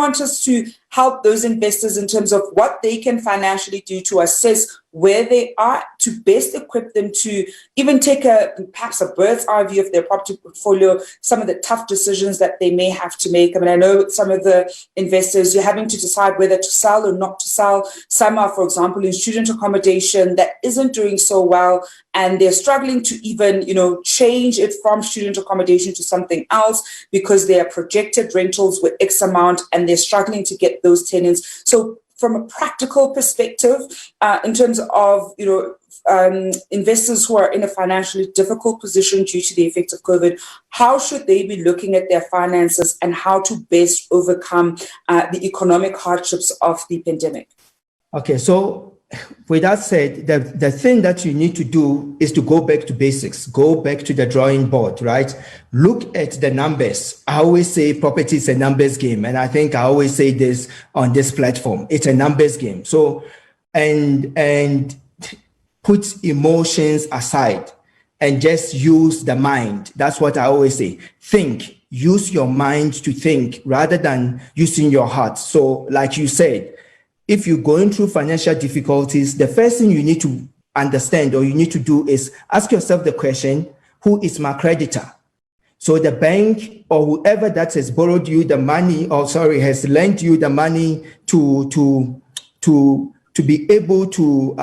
want us to help those investors in terms of what they can financially do to assess where they are, to best equip them to even take perhaps a bird's eye view of their property portfolio, some of the tough decisions that they may have to make. I mean, I know some of the investors, you're having to decide whether to sell or not to sell. Some are, for example, in student accommodation that isn't doing so well, and they're struggling to even, change it from student accommodation to something else because their projected rentals were X amount and they're struggling to get those tenants. So from a practical perspective, in terms of, investors who are in a financially difficult position due to the effects of COVID, how should they be looking at their finances and how to best overcome the economic hardships of the pandemic? Okay, so with that said, the thing that you need to do is to go back to basics, go back to the drawing board, right? Look at the numbers. I always say property is a numbers game. And I think I always say this on this platform. It's a numbers game. So, and put emotions aside and just use the mind. That's what I always say. Think, use your mind to think rather than using your heart. So like you said, if you're going through financial difficulties, the first thing you need to understand or you need to do is ask yourself the question, who is my creditor? So the bank or whoever that has borrowed you the money, has lent you the money to be able to,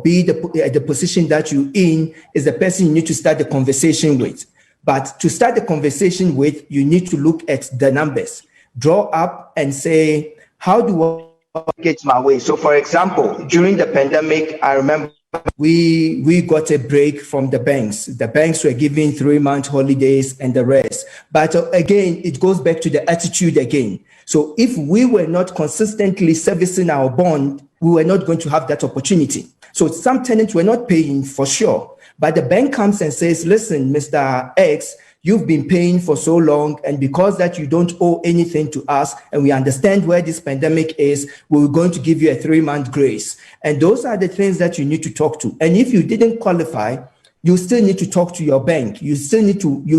be the position that you're in is the person you need to start the conversation with. But to start the conversation with, you need to look at the numbers, draw up and say, how do I get my way? So for example, during the pandemic, I remember we got a break from the banks. The banks were giving 3-month holidays and the rest. But again, it goes back to the attitude again. So if we were not consistently servicing our bond, we were not going to have that opportunity. So some tenants were not paying for sure. But the bank comes and says, listen, Mr. X, you've been paying for so long, and because that you don't owe anything to us, and we understand where this pandemic is, we're going to give you a 3-month grace. And those are the things that you need to talk to. And if you didn't qualify, you still need to talk to your bank. You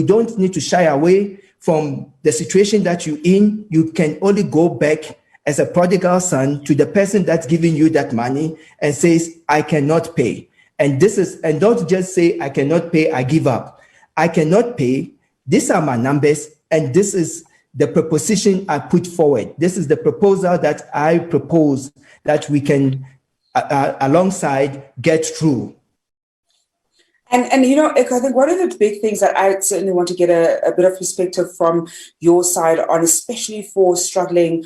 don't need to shy away from the situation that you're in. You can only go back as a prodigal son to the person that's giving you that money and says, I cannot pay. And don't just say, I cannot pay, I give up. I cannot pay. These are my numbers, and this is the proposition I put forward. This is the proposal that I propose that we can, alongside, get through. And I think one of the big things that I certainly want to get a bit of perspective from your side on, especially for struggling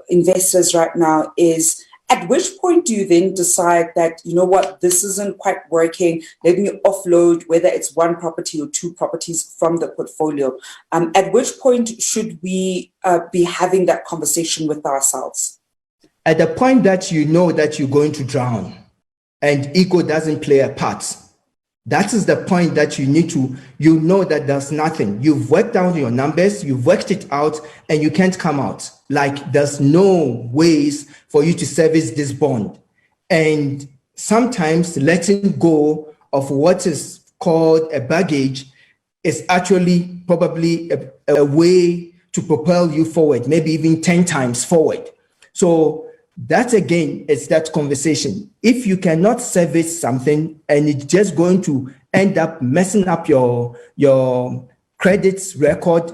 investors right now, is at which point do you then decide that, this isn't quite working, let me offload, whether it's one property or 2 properties from the portfolio? At which point should we be having that conversation with ourselves? At the point that you know that you're going to drown and ego doesn't play a part. That is the point that you need to, know that there's nothing. You've worked out your numbers, you've worked it out, and you can't come out. Like there's no ways for you to service this bond. And sometimes letting go of what is called a baggage is actually probably a way to propel you forward, maybe even 10 times forward. So that again, it's that conversation. If you cannot service something and it's just going to end up messing up your credits record,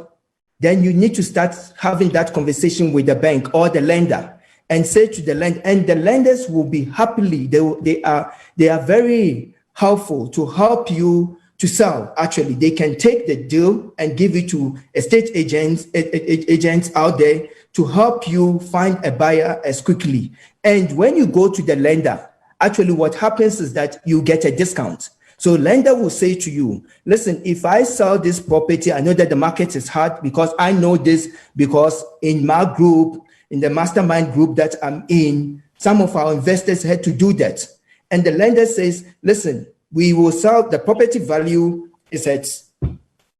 then you need to start having that conversation with the bank or the lender and say to the lender, and the lenders will be happily, they are very helpful to help you to sell. Actually, they can take the deal and give it to estate agents out there to help you find a buyer as quickly. And when you go to the lender, actually what happens is that you get a discount. So lender will say to you, listen, if I sell this property, I know that the market is hard because I know this, because in my group, in the mastermind group that I'm in, some of our investors had to do that. And the lender says, listen, we will sell, the property value is at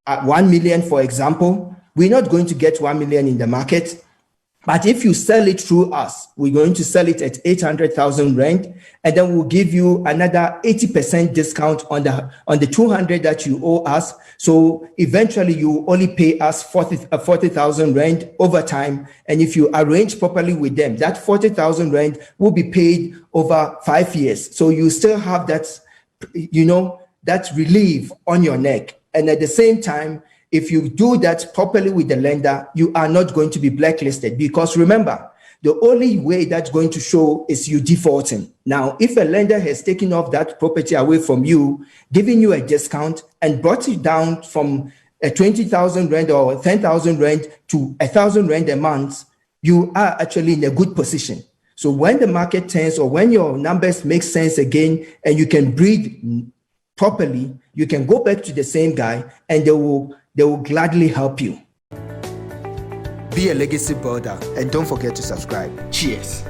1 million, for example. We're not going to get 1 million in the market. But if you sell it through us, we're going to sell it at 800,000 rand, and then we'll give you another 80% discount on the 200 that you owe us. So eventually you only pay us 40,000 rand over time. And if you arrange properly with them, that 40,000 rand will be paid over 5 years. So you still have that, that relief on your neck. And at the same time, if you do that properly with the lender, you are not going to be blacklisted, because remember, the only way that's going to show is you defaulting. Now, if a lender has taken off that property away from you, giving you a discount and brought it down from a 20,000 rand or 10,000 rand to 1,000 rand a month, you are actually in a good position. So when the market turns, or when your numbers make sense again and you can breathe properly, you can go back to the same guy and they will gladly help you. Be a legacy builder, and don't forget to subscribe. Cheers.